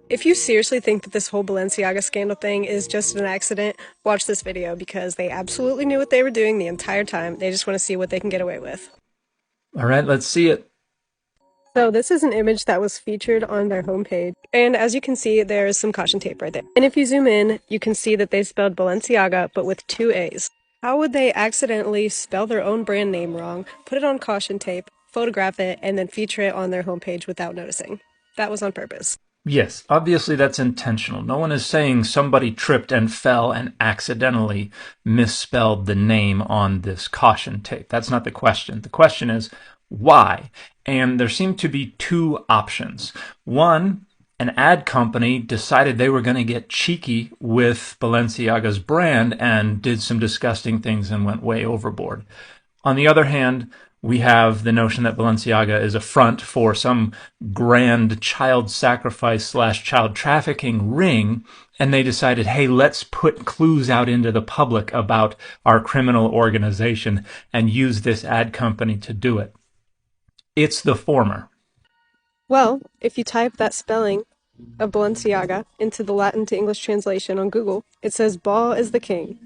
If you seriously think that this whole Balenciaga scandal thing is just an accident, watch this video because they absolutely knew what they were doing the entire time. They just want to see what they can get away with. All right, let's see it. So this is an image that was featured on their homepage. And as you can see, there is some caution tape right there. And if you zoom in, you can see that they spelled Balenciaga, but with two A's. How would they accidentally spell their own brand name wrong, put it on caution tape, photograph it, and then feature it on their homepage without noticing? That was on purpose. Yes, obviously that's intentional. No one is saying somebody tripped and fell and accidentally misspelled the name on this caution tape. That's not the question. The question is why? And there seem to be two options. One, an ad company decided they were going to get cheeky with Balenciaga's brand and did some disgusting things and went way overboard. On the other hand, we have the notion that Balenciaga is a front for some grand child sacrifice / child trafficking ring, and they decided, hey, let's put clues out into the public about our criminal organization and use this ad company to do it. It's the former. Well, if you type that spelling of Balenciaga into the Latin to English translation on Google, it says Baal is the king.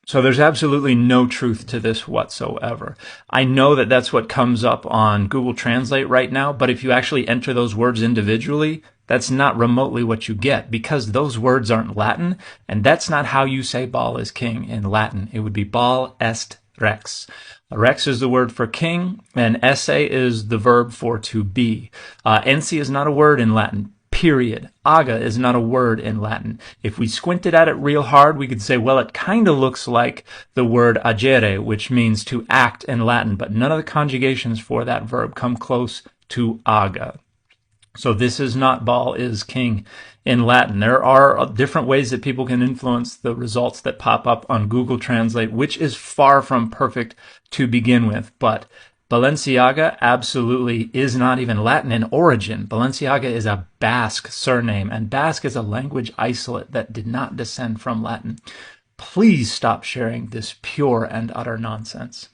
So there's absolutely no truth to this whatsoever. I know that that's what comes up on Google Translate right now, but if you actually enter those words individually, that's not remotely what you get because those words aren't Latin, and that's not how you say Baal is king in Latin. It would be Baal est rex. Rex is the word for king, and esse is the verb for to be. Ensi is not a word in Latin. Period. Aga is not a word in Latin. If we squinted at it real hard, we could say, well, it kind of looks like the word agere, which means to act in Latin, but none of the conjugations for that verb come close to aga. So this is not Baal is king in Latin. There are different ways that people can influence the results that pop up on Google Translate, which is far from perfect to begin with, but Balenciaga absolutely is not even Latin in origin. Balenciaga is a Basque surname, and Basque is a language isolate that did not descend from Latin. Please stop sharing this pure and utter nonsense.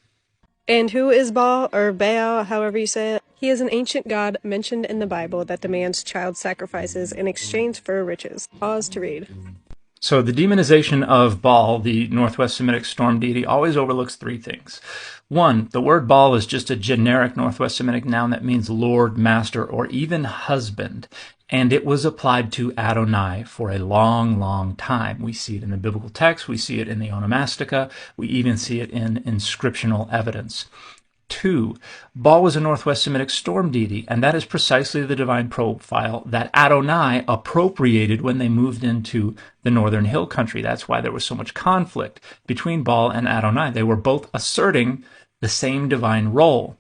And who is Baal, or Baal, however you say it? He is an ancient god mentioned in the Bible that demands child sacrifices in exchange for riches. Pause to read. So the demonization of Baal, the Northwest Semitic storm deity, always overlooks three things. One, the word Baal is just a generic Northwest Semitic noun that means lord, master, or even husband. And it was applied to Adonai for a long, long time. We see it in the biblical text. We see it in the onomastica. We even see it in inscriptional evidence. Two, Baal was a Northwest Semitic storm deity, and that is precisely the divine profile that Adonai appropriated when they moved into the northern hill country. That's why there was so much conflict between Baal and Adonai. They were both asserting the same divine role.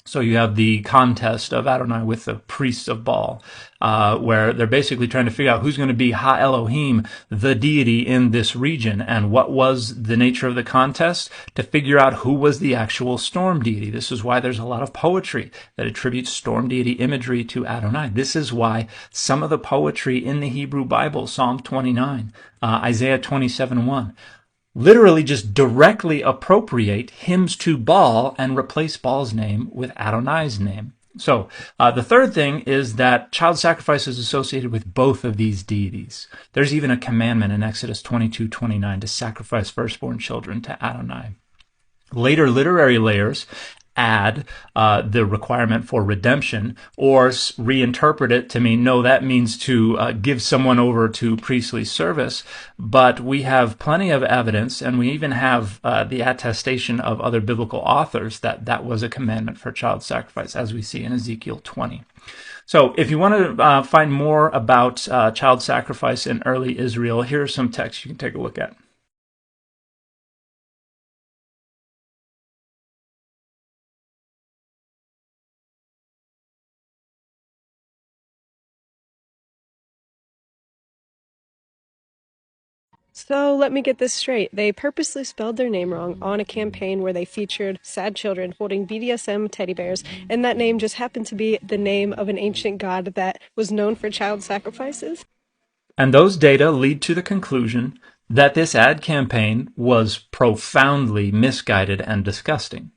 So you have the contest of Adonai with the priests of Baal, where they're basically trying to figure out who's going to be Ha Elohim, the deity in this region. And what was the nature of the contest? To figure out who was the actual storm deity. This is why there's a lot of poetry that attributes storm deity imagery to Adonai. This is why some of the poetry in the Hebrew Bible, Psalm 29, Isaiah 27:1, literally just directly appropriate hymns to Baal and replace Baal's name with Adonai's name. So the third thing is that child sacrifice is associated with both of these deities. There's even a commandment in Exodus 22:29 to sacrifice firstborn children to Adonai. Later literary layers add the requirement for redemption or reinterpret it to mean, no, that means to give someone over to priestly service. But we have plenty of evidence, and we even have the attestation of other biblical authors that that was a commandment for child sacrifice, as we see in Ezekiel 20. So if you want to find more about child sacrifice in early Israel, here are some texts you can take a look at. So let me get this straight. They purposely spelled their name wrong on a campaign where they featured sad children holding BDSM teddy bears, and that name just happened to be the name of an ancient god that was known for child sacrifices? And those data lead to the conclusion that this ad campaign was profoundly misguided and disgusting.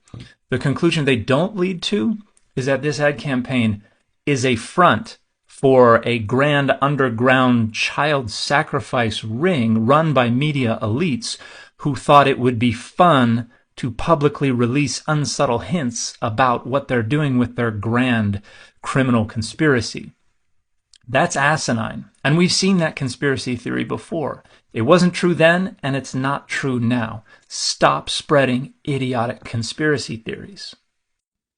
The conclusion they don't lead to is that this ad campaign is a front for a grand underground child sacrifice ring run by media elites who thought it would be fun to publicly release unsubtle hints about what they're doing with their grand criminal conspiracy. That's asinine. And we've seen that conspiracy theory before. It wasn't true then, and it's not true now. Stop spreading idiotic conspiracy theories.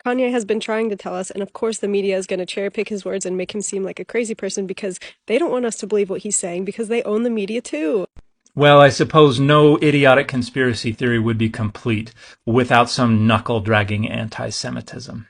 Kanye has been trying to tell us, and of course the media is going to cherry pick his words and make him seem like a crazy person because they don't want us to believe what he's saying because they own the media too. Well, I suppose no idiotic conspiracy theory would be complete without some knuckle-dragging anti-Semitism.